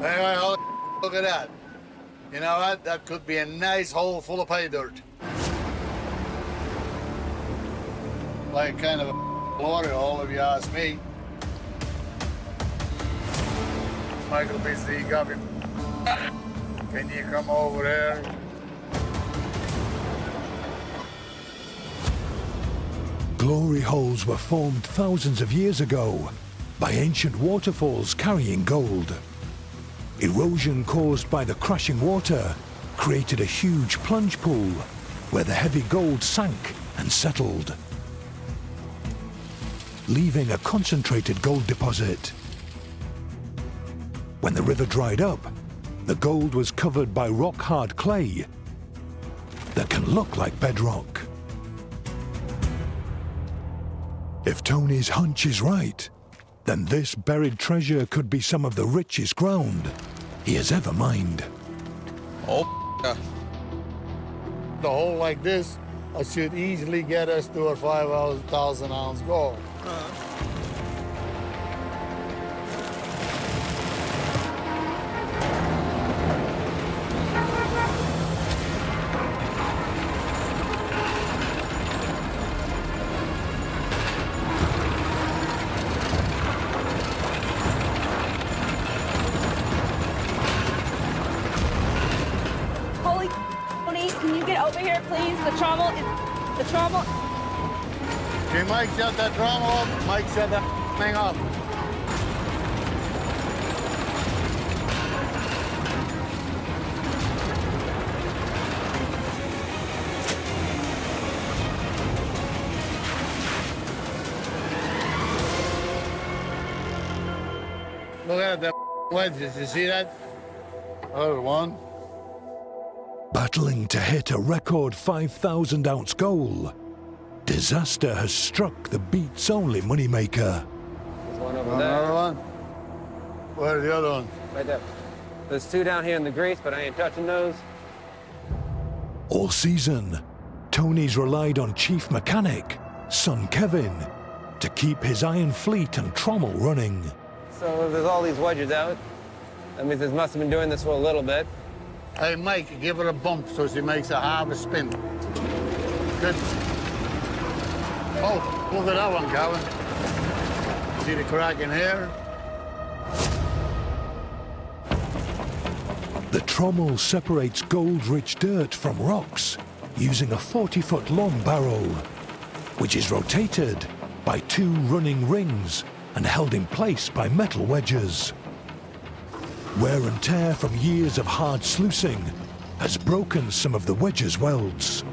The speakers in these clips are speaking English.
Anyway, look at that. You know what? That could be a nice hole full of pay dirt. Like kind of a glory hole, if you ask me. Michael Beets, you got him. Can you come over there? Glory holes were formed thousands of years ago by ancient waterfalls carrying gold. Erosion caused by the crashing water created a huge plunge pool where the heavy gold sank and settled, leaving a concentrated gold deposit. When the river dried up, the gold was covered by rock-hard clay that can look like bedrock. If Tony's hunch is right, then this buried treasure could be some of the richest ground he has ever mined. Oh, the hole like this, I should easily get us to a 5,000 ounce gold. Can you get over here, please? The trommel. Can Mike shut that trommel up? Mike, shut that thing up. Look at that wedges. You see that? Other one. Battling to hit a record 5,000 ounce goal, disaster has struck the Beets' only moneymaker. There's one over there. Another one? Where's the other one? Right there. There's two down here in the grease, but I ain't touching those. All season, Tony's relied on chief mechanic, son Kevin, to keep his iron fleet and trommel running. So if there's all these wedges out, that means it must have been doing this for a little bit. Hey, Mike, give her a bump so she makes a half a spin. Good. Oh, look at that one, Gavin. See the crack in here? The trommel separates gold-rich dirt from rocks using a 40-foot long barrel, which is rotated by two running rings and held in place by metal wedges. Wear and tear from years of hard sluicing has broken some of the wedges' welds.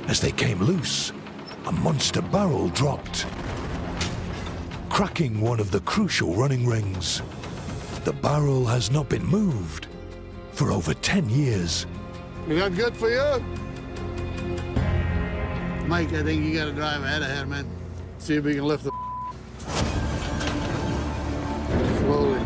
As they came loose, a monster barrel dropped, cracking one of the crucial running rings. The barrel has not been moved for over 10 years. Is that good for you? Mike, I think you gotta drive ahead of here, man. See if we can lift the slowly.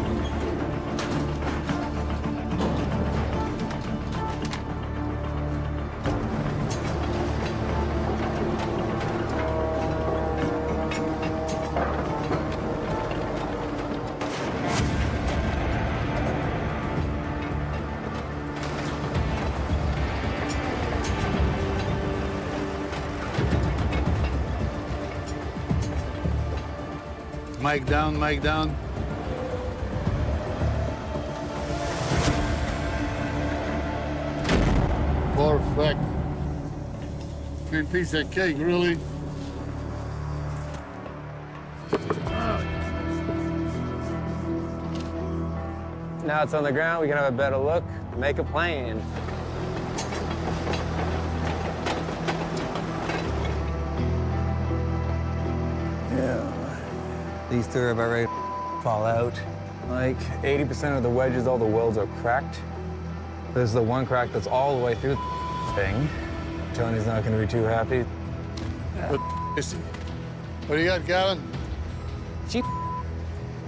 Mic down, mic down. Perfect. Good piece of cake, really. Now it's on the ground, we can have a better look, make a plan. Yeah. These two are about ready to fall out. Like 80% of the wedges, all the welds are cracked. There's the one crack that's all the way through the thing. Tony's not gonna be too happy. What do you got, Gavin? Cheap.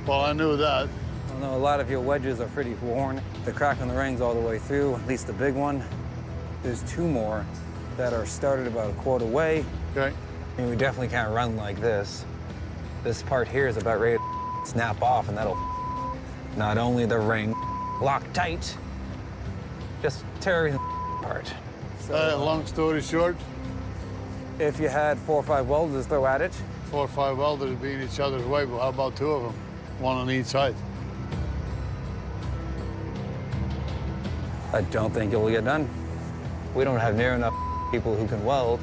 Well, I knew that. Well, no, a lot of your wedges are pretty worn. The crack on the ring's all the way through, at least the big one. There's two more that are started about a quarter way. Okay. I mean, we definitely can't run like this. This part here is about ready to snap off, and that'll Not only the ring locked tight, just tear everything apart. Long story short, If you had 4 or 5 welders throw at it, 4 or 5 welders be in each other's way, but how about 2 of them? One on each side. I don't think it will get done. We don't have near enough people who can weld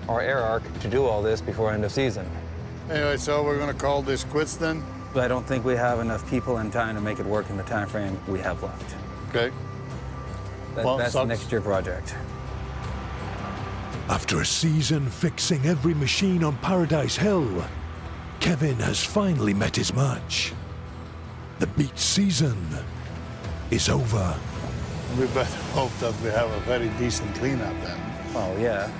or air arc to do all this before end of season. Anyway, so we're gonna call this quits then? But I don't think we have enough people and time to make it work in the time frame we have left. Okay. Well, That's sucks. next year project. After a season fixing every machine on Paradise Hill, Kevin has finally met his match. The Beets season is over. We better hope that we have a very decent cleanup then. Oh, yeah.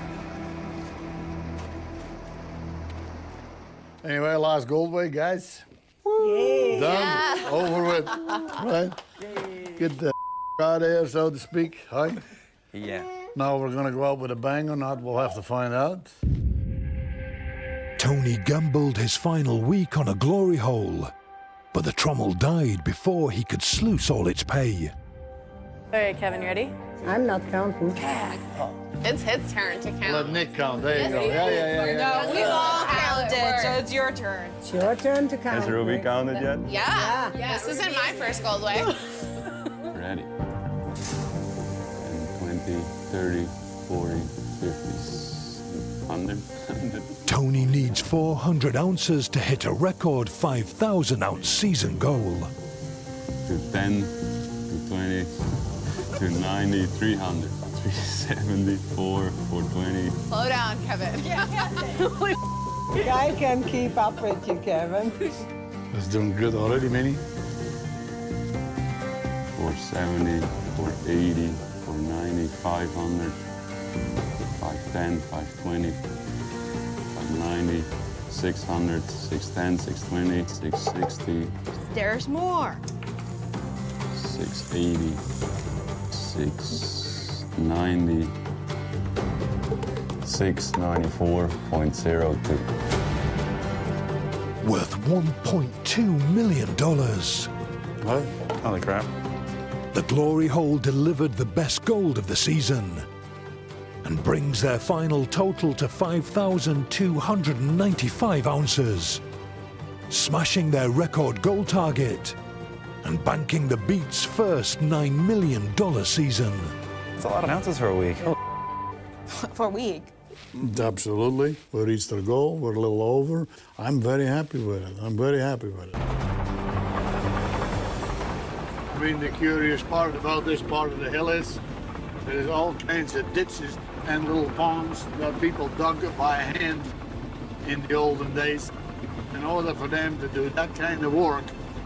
Anyway, last Goldway, guys. Done. Over with. Right? Get the out of here, so to speak. Hi. Yeah. Now we're gonna go out with a bang or not, we'll have to find out. Tony gambled his final week on a glory hole, but the trommel died before he could sluice all its pay. All right, Kevin, you ready? I'm not counting. It's his turn to count. Let Nick count. There you go. Yeah. No, we all counted, so it's your turn. It's your turn to count. Has Ruby counted yet? Yeah. This isn't my first Goldway. Ready. 10, 20, 30, 40, 50, 100, 100. Tony needs 400 ounces to hit a record 5,000-ounce season goal. 210, 220, 290, 300, 370, 420. Slow down, Kevin. I can keep up with you, Kevin. It's doing good already, Minnie. 470, 480, 490, 500, 510, 520, 590, 600, 610, 620, 660, There's more. 680, 690, 694.02. Worth $1.2 million. What? Holy crap. The glory hole delivered the best gold of the season and brings their final total to 5,295 ounces, smashing their record goal target and banking the Beets' first $9 million season. It's a lot of ounces for a week. For a week. Absolutely. We reached our goal. We're a little over. I'm very happy with it. I'm very happy with it. I mean, the curious part about this part of the hill is there's all kinds of ditches and little ponds that people dug by hand in the olden days. In order for them to do that kind of work,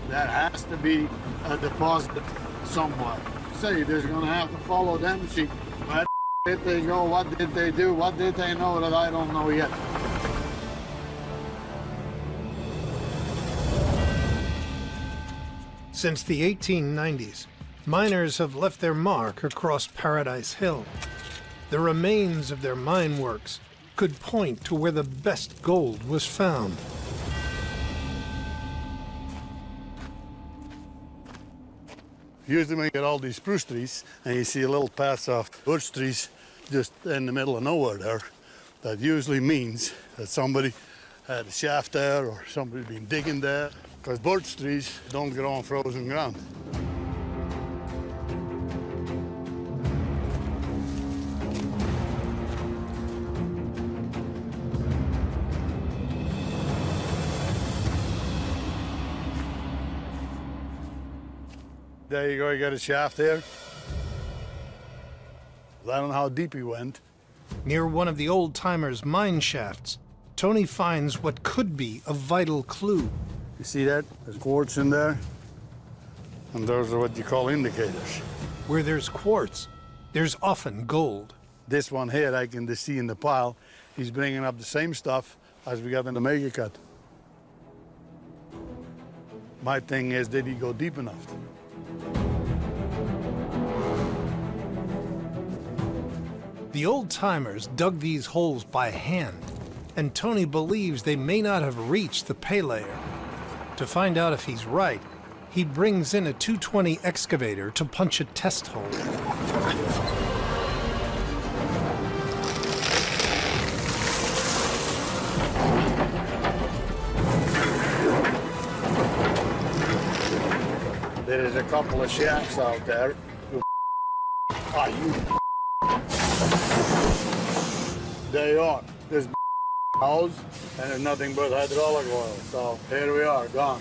there has to be a deposit somewhere. Say, they're going to have to follow them. See, where did they go? What did they do? What did they know that I don't know yet? Since the 1890s, miners have left their mark across Paradise Hill. The remains of their mine works could point to where the best gold was found. Usually when you get all these spruce trees and you see a little patch of birch trees just in the middle of nowhere there, that usually means that somebody had a shaft there or somebody been digging there, because birch trees don't grow on frozen ground. There you go, you got a shaft there. I don't know how deep he went. Near one of the old-timers' mine shafts, Tony finds what could be a vital clue. You see that? There's quartz in there. And those are what you call indicators. Where there's quartz, there's often gold. This one here, I can just see in the pile, he's bringing up the same stuff as we got in the mega cut. My thing is, did he go deep enough? The old-timers dug these holes by hand, and Tony believes they may not have reached the pay layer. To find out if he's right, he brings in a 220 excavator to punch a test hole. There is a couple of shafts out there. They are. There's house and there's nothing but hydraulic oil. So here we are, gone.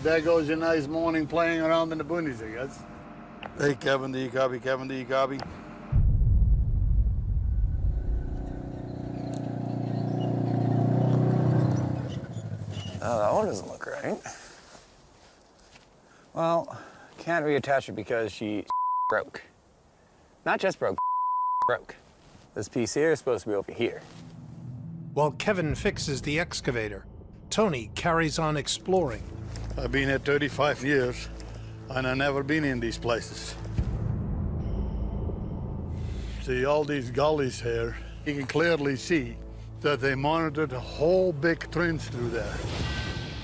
There goes your nice morning playing around in the boonies, I guess. Hey, Kevin, do you copy? Kevin, do you copy? Oh, that one doesn't look right. Well, can't reattach it because she broke. Not just broke, broke. This piece here is supposed to be over here. While Kevin fixes the excavator, Tony carries on exploring. I've been here 35 years, and I've never been in these places. See, all these gullies here, you can clearly see that they monitored a whole big trench through there.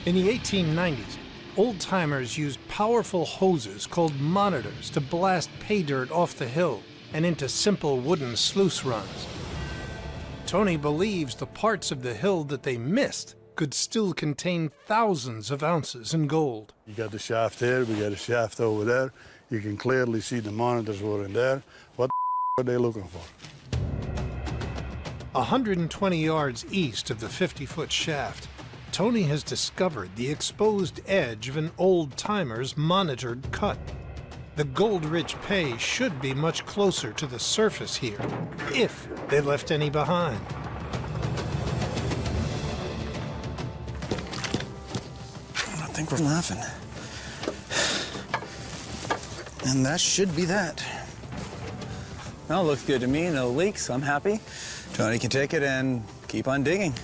In the 1890s, old-timers used powerful hoses called monitors to blast pay dirt off the hill and into simple wooden sluice runs. Tony believes the parts of the hill that they missed could still contain thousands of ounces in gold. You got the shaft here, we got a shaft over there. You can clearly see the monitors were in there. What are they looking for? 120 yards east of the 50-foot shaft, Tony has discovered the exposed edge of an old-timer's monitored cut. The gold-rich pay should be much closer to the surface here, if they left any behind. I think we're laughing. And that should be that. Well, looks good to me. No leaks. I'm happy. Tony can take it and keep on digging.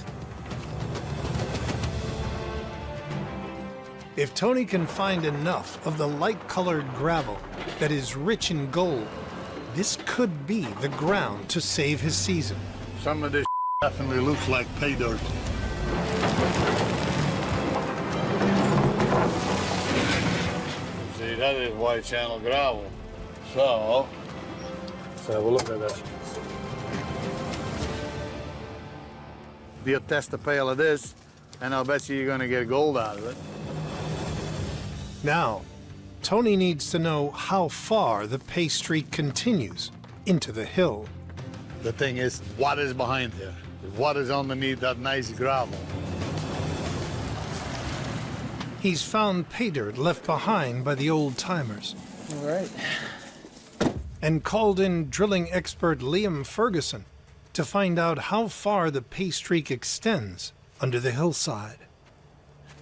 If Tony can find enough of the light-colored gravel that is rich in gold, this could be the ground to save his season. Some of this definitely looks like pay dirt. See, that is white channel gravel. So, let's have a look at that. Be a test a pail of this, and I'll bet you're gonna get gold out of it. Now, Tony needs to know how far the pay streak continues into the hill. The thing is, what is behind here? What is underneath that nice gravel? He's found pay dirt left behind by the old-timers. All right. And called in drilling expert Liam Ferguson to find out how far the pay streak extends under the hillside.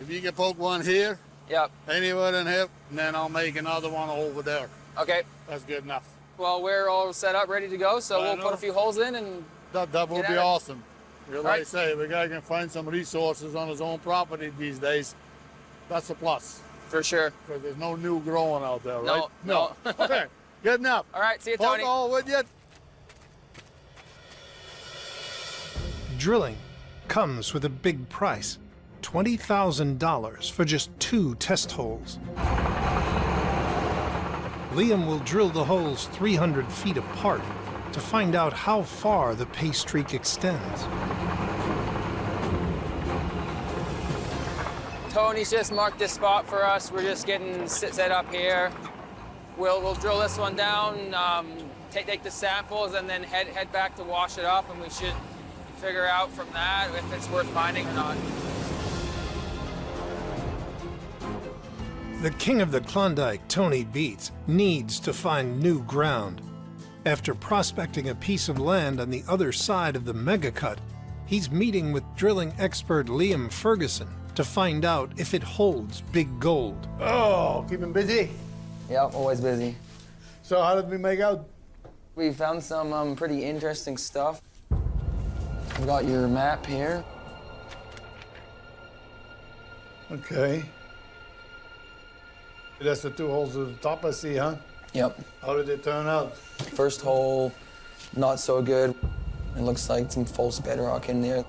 If you can poke one here, Yep. anywhere in here, and then I'll make another one over there. Okay. That's good enough. Well, we're all set up, ready to go, so we'll put a few holes in and... That would Get be at it. awesome. Like I Right. say, if a guy can find some resources on his own property these days, that's a plus. For sure. Because there's no new growing out there, No, right? no. Okay, good enough. All right, see you, Poke Tony. all with you. Drilling comes with a big price, $20,000 for just 2 test holes. Liam will drill the holes 300 feet apart to find out how far the pay streak extends. Tony's just marked this spot for us. We're just getting set up here. We'll drill this one down, take the samples, and then head back to wash it up, and we should figure out from that if it's worth mining or not. The king of the Klondike, Tony Beets, needs to find new ground. After prospecting a piece of land on the other side of the megacut, he's meeting with drilling expert Liam Ferguson to find out if it holds big gold. Oh, keep him busy. Yep, always busy. So how did we make out? We found some pretty interesting stuff. We got your map here. Okay. That's the 2 holes at the top I see, huh? Yep. How did it turn out? First hole, not so good. It looks like some false bedrock in there.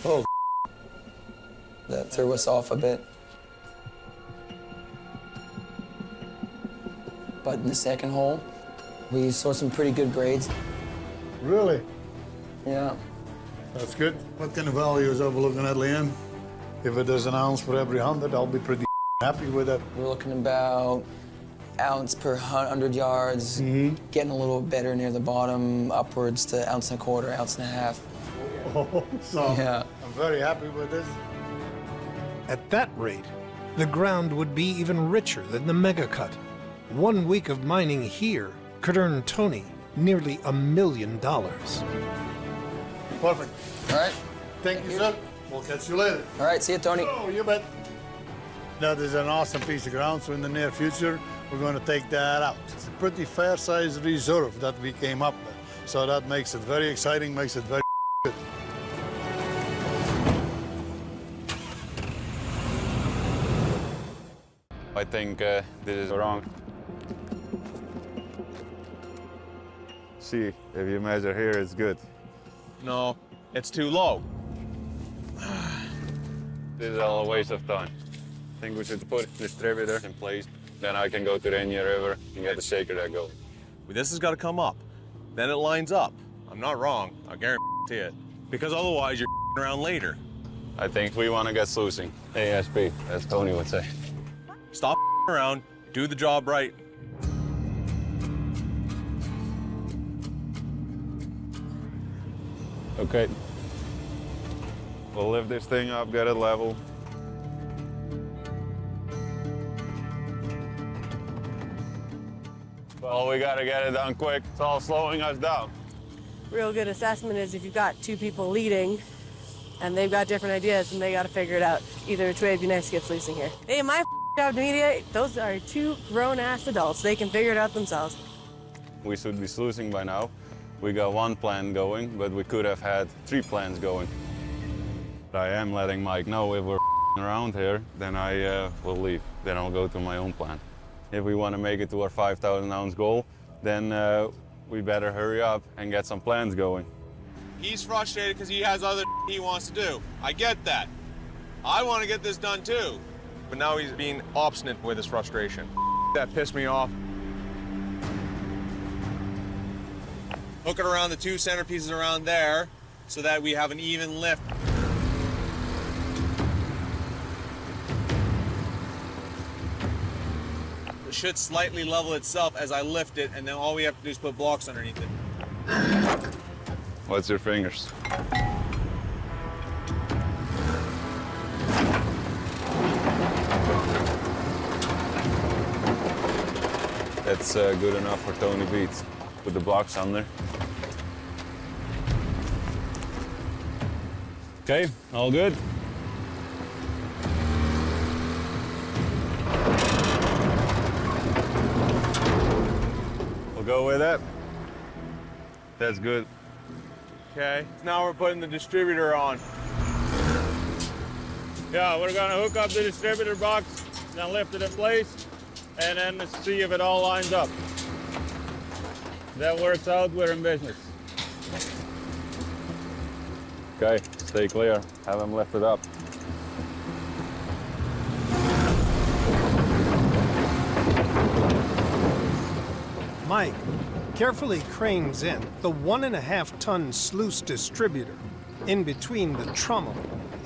Oh, That threw us off a bit. but in the second hole, we saw some pretty good grades. Really? Yeah. That's good. What kind of values are we looking at, Liam? If it is an ounce for every 100, I'll be pretty happy with that. We're looking about ounce per 100 yards, getting a little better near the bottom, upwards to ounce and a quarter, ounce and a half. Oh, so Yeah. I'm very happy with this. At that rate, the ground would be even richer than the mega cut. 1 week of mining here could earn Tony nearly $1 million. Perfect. All right. Thank you, sir. We'll catch you later. All right, see you, Tony. Oh, you bet. That is an awesome piece of ground, so in the near future, we're going to take that out. It's a pretty fair-sized reserve that we came up with, so that makes it very exciting, makes it very good. I think this is wrong. See, if you measure here, it's good. No, it's too low. This is all a waste of time. I think we should put distributor in place. Then I can go to the Enya River and get the shaker that goes. This has got to come up. Then it lines up. I'm not wrong. I guarantee it. Because otherwise, you're around later. I think we want to get sluicing. ASP, as Tony would say. Stop around. Do the job right. Okay. We'll lift this thing up, get it level. Well, we gotta get it done quick. It's all slowing us down. Real good assessment is if you've got two people leading and they've got different ideas and they got to figure it out. Either which way it'd be nice to get sluicing here. Hey, my job to mediate, those are two grown-ass adults. They can figure it out themselves. We should be sluicing by now. We got one plan going, but we could have had 3 plans going. But I am letting Mike know if we're around here, then I will leave. Then I'll go to my own plan. If we want to make it to our 5,000 ounce goal, then we better hurry up and get some plans going. He's frustrated because he has other he wants to do. I get that. I want to get this done too. But now he's being obstinate with his frustration. That pissed me off. Hook it around the 2 centerpieces around there so that we have an even lift. It should slightly level itself as I lift it, and then all we have to do is put blocks underneath it. What's your fingers? That's good enough for Tony Beets. Put the blocks under. Okay, all good. We'll go with that. That's good. Okay, now we're putting the distributor on. Yeah, we're gonna hook up the distributor box, then lift it in place, and then let's see if it all lines up. If that works out, we're in business. Okay, stay clear. Have them lift it up. Mike carefully cranes in the 1.5-ton sluice distributor in between the trommel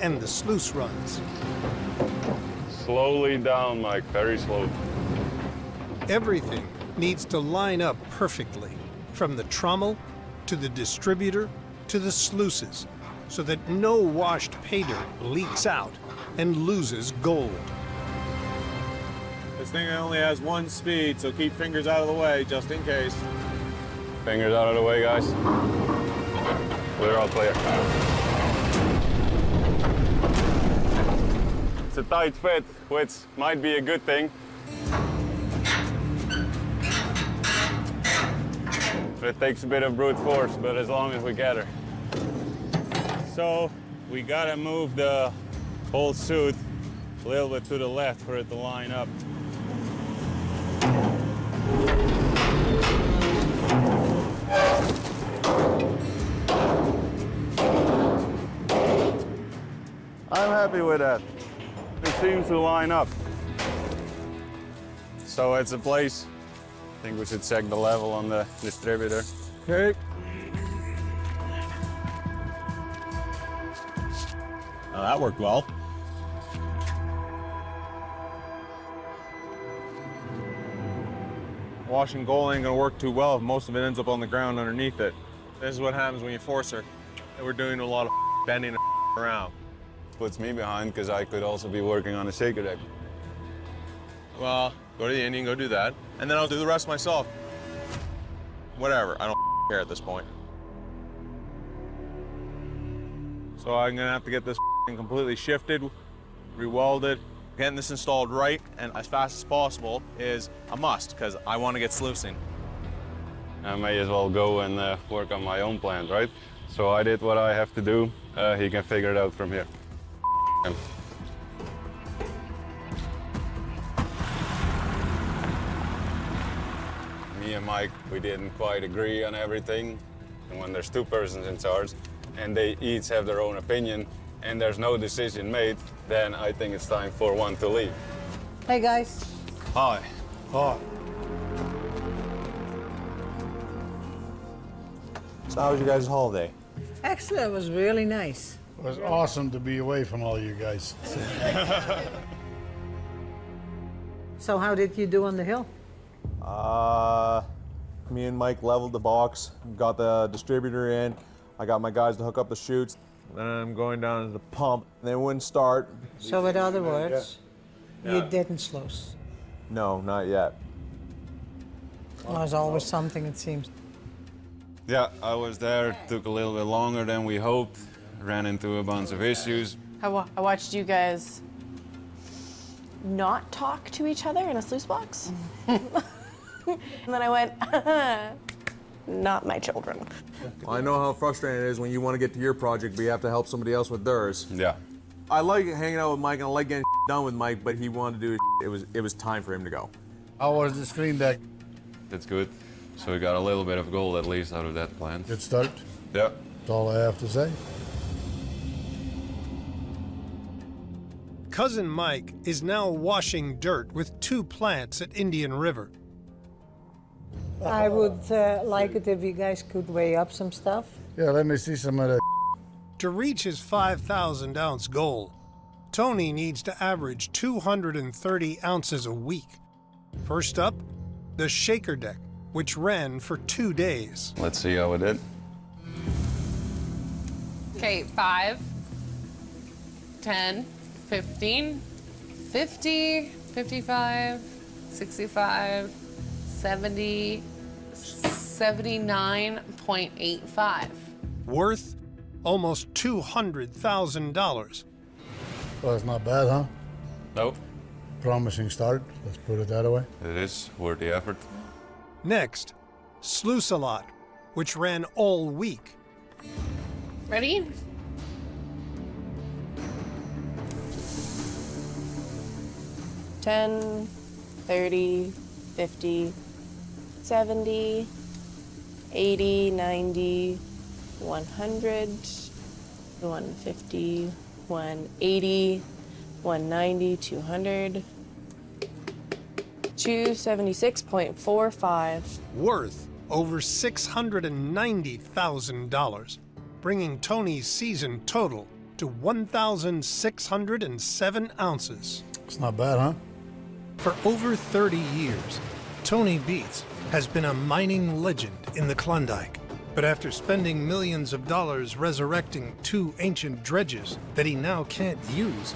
and the sluice runs. Slowly down, Mike, very slowly. Everything needs to line up perfectly, from the trommel to the distributor to the sluices, so that no washed pay dirt leaks out and loses gold. This thing only has 1 speed, so keep fingers out of the way just in case. Fingers out of the way, guys. We're all clear. It's a tight fit, which might be a good thing. It takes a bit of brute force, but as long as we get her. So we gotta move the whole suit a little bit to the left for it to line up. I'm happy with that. It seems to line up. So it's a place think we should check the level on the distributor. Okay. Now that worked well. Washing gold ain't gonna work too well if most of it ends up on the ground underneath it. This is what happens when you force her. And we're doing a lot of bending around. Puts me behind because I could also be working on a shaker deck. Well, go to the Indian, go do that, and then I'll do the rest myself. Whatever, I don't care at this point. So I'm gonna have to get this completely shifted, re-welded. Getting this installed right and as fast as possible is a must, because I want to get sluicing. I may as well go and work on my own plant, right? So I did what I have to do. He can figure it out from here. Me and Mike, we didn't quite agree on everything. And when there's two persons in charge and they each have their own opinion and there's no decision made, then I think it's time for one to leave. Hey, guys. Hi. Hi. So how was your guys' holiday? Excellent. It was really nice. It was awesome to be away from all you guys. So how did you do on the hill? Me and Mike leveled the box, got the distributor in. I got my guys to hook up the chutes. Then I'm going down to the pump. They wouldn't start. So in other words, you Yeah. didn't sluice. No, not yet. Well, there's always something, it seems. Yeah, I was there. Took a little bit longer than we hoped. Ran into a bunch of issues. I watched you guys not talk to each other in a sluice box. And then I went, not my children. I know how frustrating it is when you want to get to your project, but you have to help somebody else with theirs. Yeah. I like hanging out with Mike and I like getting done with Mike, but he wanted to do his. It was time for him to go. How was the screen deck? That's good. So we got a little bit of gold at least out of that plant. Good start. Yeah. That's all I have to say. Cousin Mike is now washing dirt with 2 plants at Indian River. I would like it if you guys could weigh up some stuff. Yeah, let me see some of that. To reach his 5,000-ounce goal, Tony needs to average 230 ounces a week. First up, the shaker deck, which ran for 2 days. Let's see how it did. Okay, 5, 10, 15, 50, 55, 65, 70, 79.85. Worth almost $200,000. Well, that's not bad, huh? Nope. Promising start. Let's put it that way. It is worth the effort. Next, Sluice-A-Lot, which ran all week. Ready? $10, 30, 50, 70, 80, 90, 100, 150, 180, 190, 200, 276.45. Worth over $690,000, bringing Tony's season total to 1,607 ounces. It's not bad, huh? For over 30 years, Tony Beets has been a mining legend in the Klondike. But after spending millions of dollars resurrecting 2 ancient dredges that he now can't use,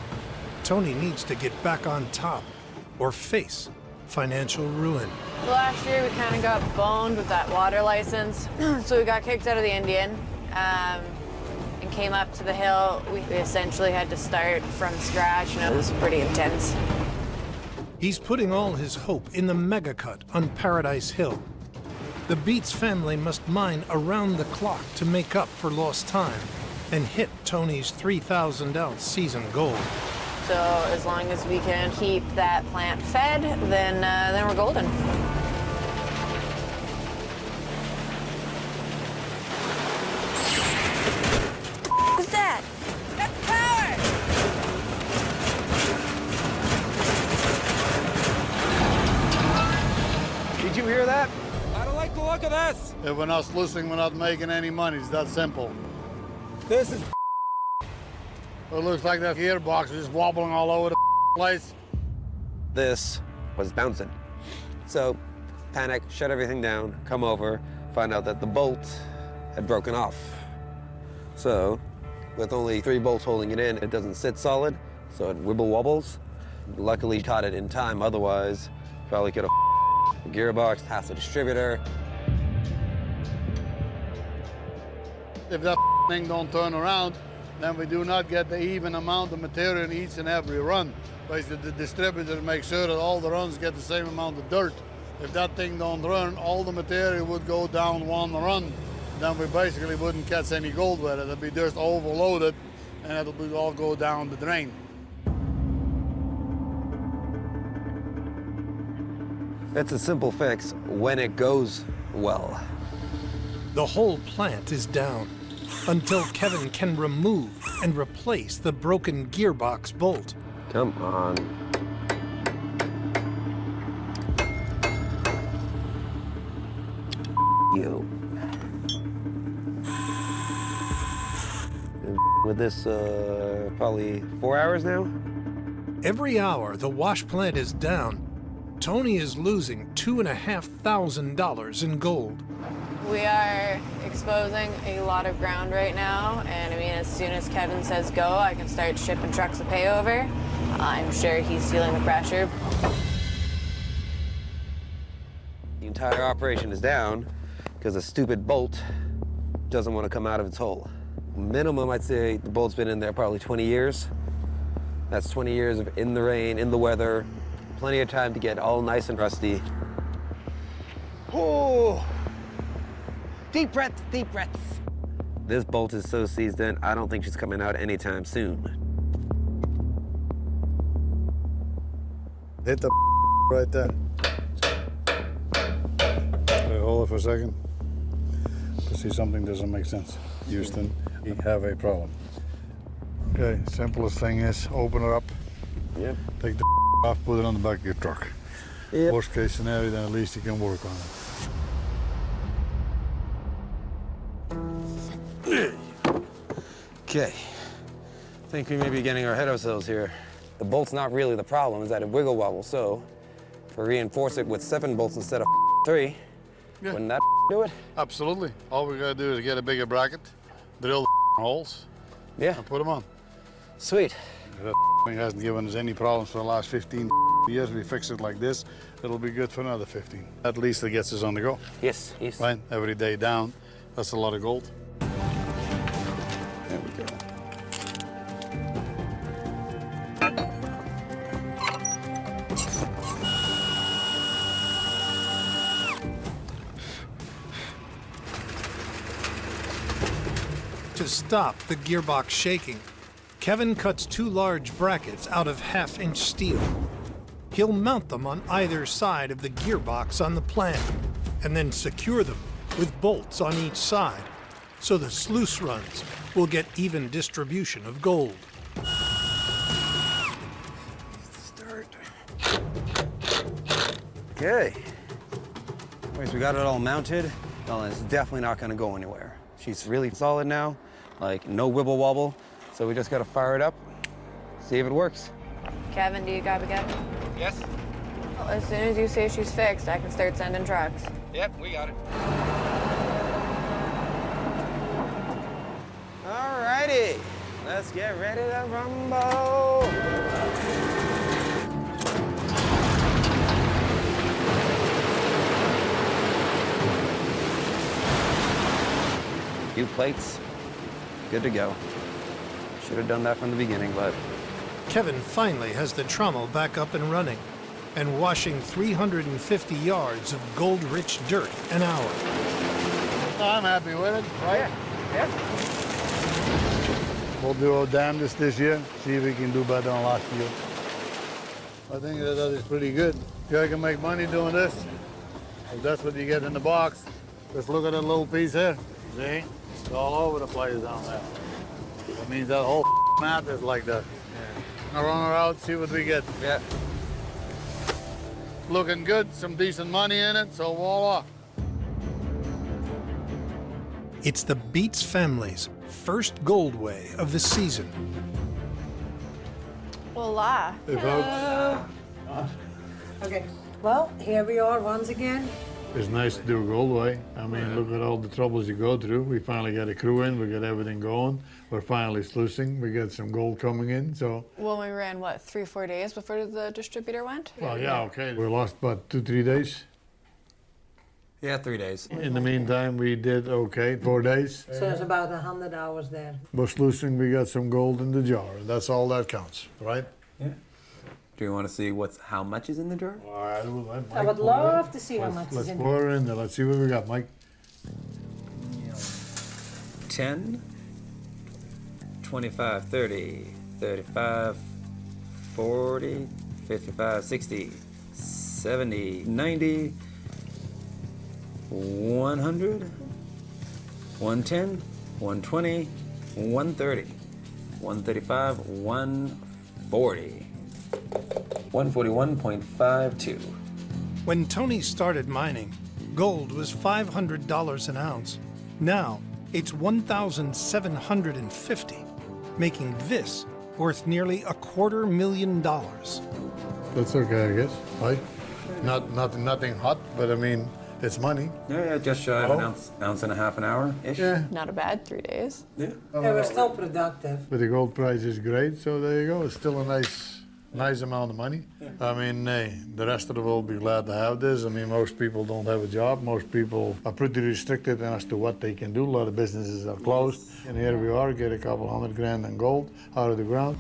Tony needs to get back on top or face financial ruin. Last year we kind of got boned with that water license, so we got kicked out of the Indian and came up to the hill. We essentially had to start from scratch, and it was pretty intense. He's putting all his hope in the mega cut on Paradise Hill. The Beets family must mine around the clock to make up for lost time and hit Tony's 3,000-ounce season goal. So as long as we can keep that plant fed, then we're golden. What's that? That's power! Did you hear that? I don't like the look of this. If we're not sluicing, we're not making any money. It's that simple. This is It looks like that gearbox is just wobbling all over the place. This was bouncing. So, panic, shut everything down, come over, find out that the bolt had broken off. So, with only 3 bolts holding it in, it doesn't sit solid, so it wibble wobbles. Luckily caught it in time, otherwise probably could have the gearbox, half the distributor. If that thing don't turn around, then we do not get the even amount of material in each and every run. Basically, the distributor makes sure that all the runs get the same amount of dirt. If that thing don't run, all the material would go down one run. Then we basically wouldn't catch any gold with it. It'd be just overloaded, and it'll be all go down the drain. It's a simple fix when it goes well. The whole plant is down until Kevin can remove and replace the broken gearbox bolt. Come on. You. With this, probably 4 hours now? Every hour the wash plant is down, Tony is losing $2,500 in gold. We are exposing a lot of ground right now, and I mean, as soon as Kevin says go, I can start shipping trucks of pay over. I'm sure he's feeling the pressure. The entire operation is down because a stupid bolt doesn't want to come out of its hole. Minimum, I'd say the bolt's been in there probably 20 years. That's 20 years of in the rain, in the weather, plenty of time to get all nice and rusty. Oh! Deep breaths, deep breaths. This bolt is so seized in, I don't think she's coming out anytime soon. Hit the right there. Okay, hold it for a second. To see something doesn't make sense. Houston, we have a problem. Okay, simplest thing is open it up. Yep. Take the off, put it on the back of your truck. Yep. Worst case scenario, then at least you can work on it. Okay. Think we may be getting our head ourselves here. The bolt's not really the problem, is that it wiggle wobbles, so if we reinforce it with 7 bolts instead of 3, wouldn't that do it? Absolutely. All we gotta do is get a bigger bracket, drill the holes, and put them on. Sweet. That thing hasn't given us any problems for the last 15 years. We fix it like this, it'll be good for another 15. At least it gets us on the go. Yes, yes. Right? Every day down, that's a lot of gold. There we go. To stop the gearbox shaking, Kevin cuts 2 large brackets out of 1/2-inch steel. He'll mount them on either side of the gearbox on the plant, and then secure them with bolts on each side, so the sluice runs will get even distribution of gold. Start. Okay. Anyways, we got it all mounted. Well, it's definitely not gonna go anywhere. She's really solid now, like no wibble wobble. So we just gotta fire it up, see if it works. Kevin, do you copy, Kevin? Yes? Well, as soon as you say she's fixed, I can start sending trucks. Yep, we got it. Alrighty, let's get ready to rumble. Few plates, good to go. Should have done that from the beginning, but. Kevin finally has the trommel back up and running, and washing 350 yards of gold-rich dirt an hour. I'm happy with it, right? Yeah. We'll do our damnedest this year, see if we can do better than last year. I think that is pretty good. If you can make money doing this, if that's what you get in the box, just look at that little piece here. See? It's all over the place down there. That means that whole mat is like that. Now run her out, see what we get. Yeah. looking good, some decent money in it, so voila. It's the Beets family's first gold way of the season. Voila. Okay, well, here we are once again. It's nice to do a gold way. I mean, look at all the troubles you go through. We finally got a crew in, we got everything going. We're finally sluicing, we got some gold coming in, so. Well, we ran, what, 3 or 4 days before the distributor went? Well, yeah, okay. We lost about 2-3 days. Yeah, 3 days. In the meantime, we did okay, 4 days. So there's about 100 hours there. But sluicing, we got some gold in the jar, and that's all that counts, right? Yeah. Do you want to see how much is in the jar? All right, well, I would love to see how much is Let's in pour her in there. Let's see what we got, Mike. 10, 25, 30, 35, 40, 55, 60, 70, 90, 100, 110, 120, 130, 135, 140. 141.52. When Tony started mining, gold was $500 an ounce. Now, it's $1,750, making this worth nearly $250,000. That's okay, I guess, right? Nothing hot, but I mean, it's money. Yeah, just shy of an ounce and a half an hour-ish. Yeah. Not a bad 3 days. Yeah. They were still productive. But the gold price is great, so there you go. It's still a nice amount of money. I mean, the rest of the world will be glad to have this. I mean, most people don't have a job. Most people are pretty restricted as to what they can do. A lot of businesses are closed. And here we are, get a couple $100,000 in gold out of the ground.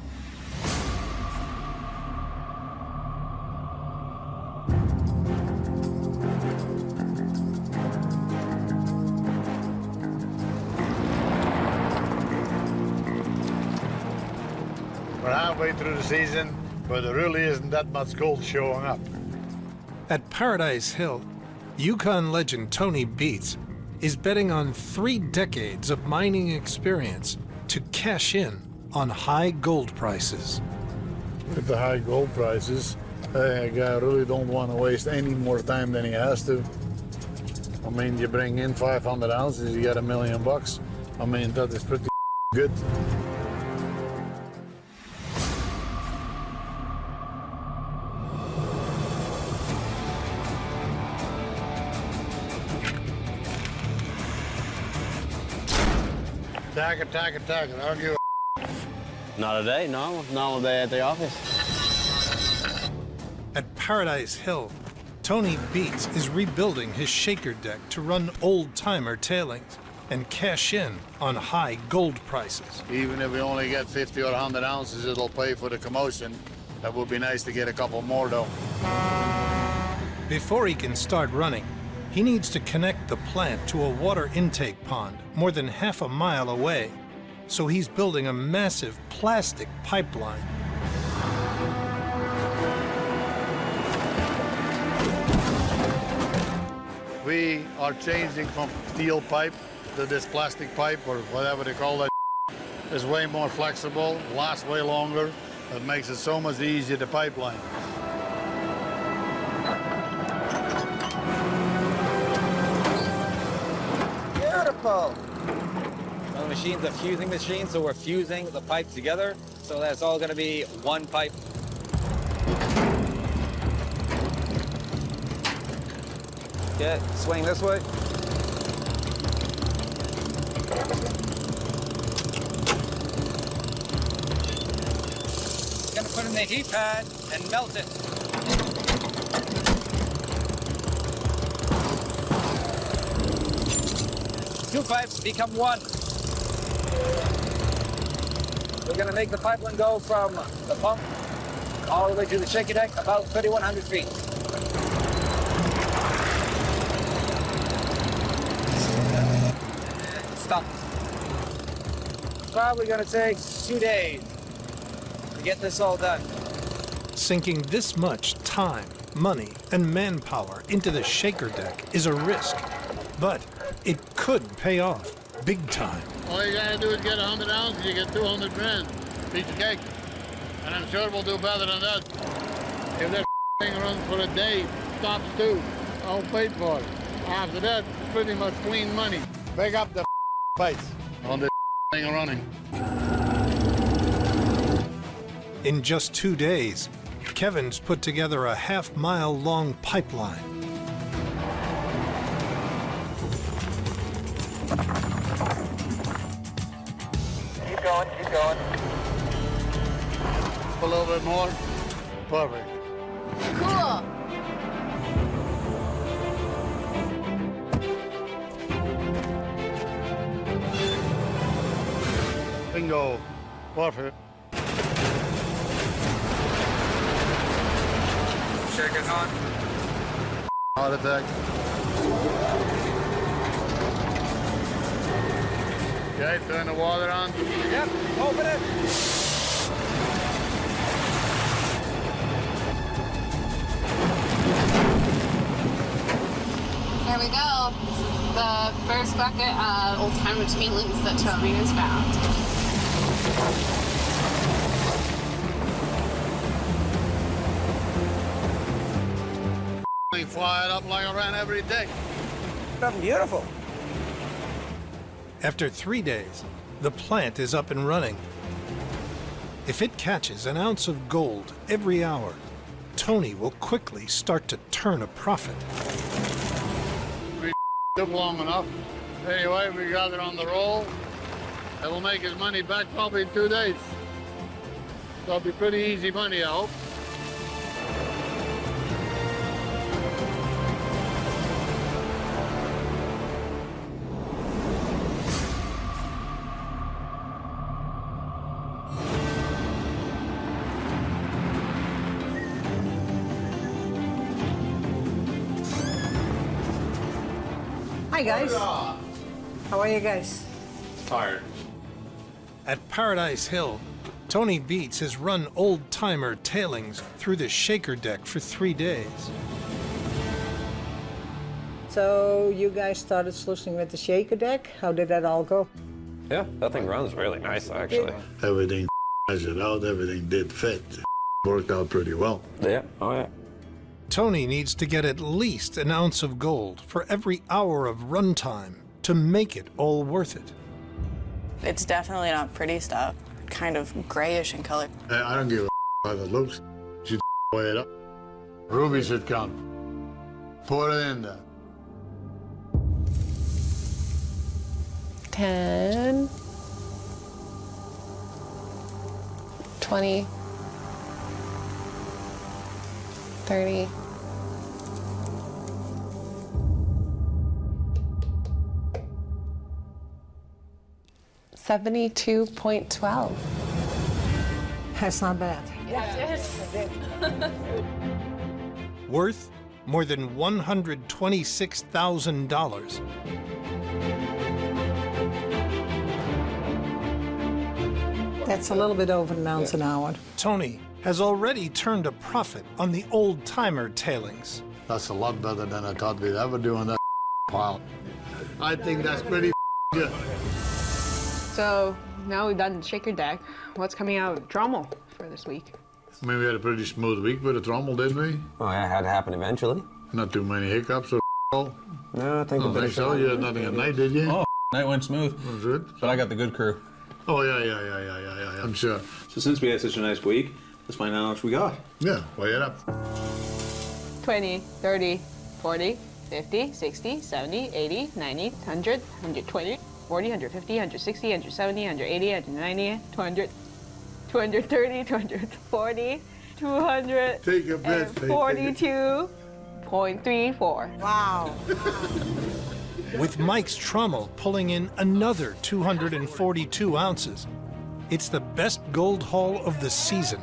We're halfway through the season, but there really isn't that much gold showing up. At Paradise Hill, Yukon legend Tony Beets is betting on 3 decades of mining experience to cash in on high gold prices. With the high gold prices, a guy really don't want to waste any more time than he has to. I mean, you bring in 500 ounces, you get $1 million. I mean, that is pretty good. Tag it. I'll give Not a day, no. Not a day at the office. At Paradise Hill, Tony Beets is rebuilding his shaker deck to run old-timer tailings and cash in on high gold prices. Even if we only get 50 or 100 ounces, it'll pay for the commotion. That would be nice to get a couple more, though. Before he can start running, he needs to connect the plant to a water intake pond more than half a mile away. So he's building a massive plastic pipeline. We are changing from steel pipe to this plastic pipe, or whatever they call that. It's way more flexible, lasts way longer. It makes it so much easier to pipeline. Beautiful. Well, the machine's a fusing machine, so we're fusing the pipes together. So that's all going to be one pipe. Okay, swing this way. Gonna put in the heat pad and melt it. Two pipes become one. We're gonna make the pipeline go from the pump all the way to the shaker deck, about 3,100 feet. Stop. Probably gonna take 2 days to get this all done. Sinking this much time, money, and manpower into the shaker deck is a risk, but it could pay off big time. All you gotta do is get 100 ounces, you get 200 grand. Piece of cake. And I'm sure we'll do better than that. If that thing runs for a day, stops too. All paid for it. After that, pretty much clean money. Pick up the place on this thing running. In just 2 days, Kevin's put together a half-mile-long pipeline. Keep going, keep going. A little bit more. Perfect. Cool. Bingo. Perfect. Shaking on. Heart attack. Okay, turn the water on. Yep, open it. There we go. This is the first bucket of old-timer tailings that Toby has found. They fly it up like I ran every day. That's beautiful. After 3 days, the plant is up and running. If it catches an ounce of gold every hour, Tony will quickly start to turn a profit. We took long enough. Anyway, we got it on the roll. And we'll make his money back probably in 2 days. So it'll be pretty easy money, I hope. Hi guys. How are you guys? Tired. At Paradise Hill, Tony Beets has run old-timer tailings through the shaker deck for 3 days. So you guys started sluicing with the shaker deck. How did that all go? Yeah, that thing runs really nice, actually. Everything measured out, everything did fit. Worked out pretty well. Yeah, oh yeah. Tony needs to get at least an ounce of gold for every hour of runtime to make it all worth it. It's definitely not pretty stuff. Kind of grayish in color. I don't give a how it looks. Should weigh it up. Ruby should come. Pour it in there. 10, 20, 30. 72.12. That's not bad. Worth more than $126,000. That's a little bit over an ounce an hour. Tony has already turned a profit on the old-timer tailings. That's a lot better than I thought we'd ever do on that pile. I think that's pretty good. So now we've done shaker deck. What's coming out of Trommel for this week? I mean, we had a pretty smooth week with the Trommel, didn't we? Oh, yeah, it had to happen eventually. Not too many hiccups or No, I think I don't think so. You had nothing at night, did you? Oh, night went smooth. Was it? But I got the good crew. Oh, yeah, I'm sure. So since we had such a nice week, let's find out how much we got. Yeah, weigh it up. 20, 30, 40, 50, 60, 70, 80, 90, 100, 120, 40, 150, 160, 170, 180, 190, 200, 230, 240, 200, Take a breath, babe. 42.34. Wow. With Mike's Trommel pulling in another 242 ounces. It's the best gold haul of the season.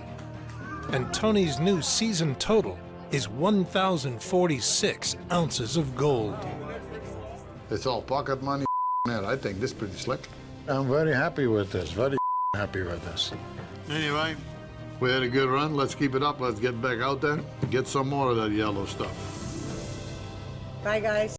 And Tony's new season total is 1,046 ounces of gold. It's all pocket money. Man, I think this is pretty slick. I'm very happy with this, very happy with this. Anyway, we had a good run. Let's keep it up. Let's get back out there, get some more of that yellow stuff. Bye, guys.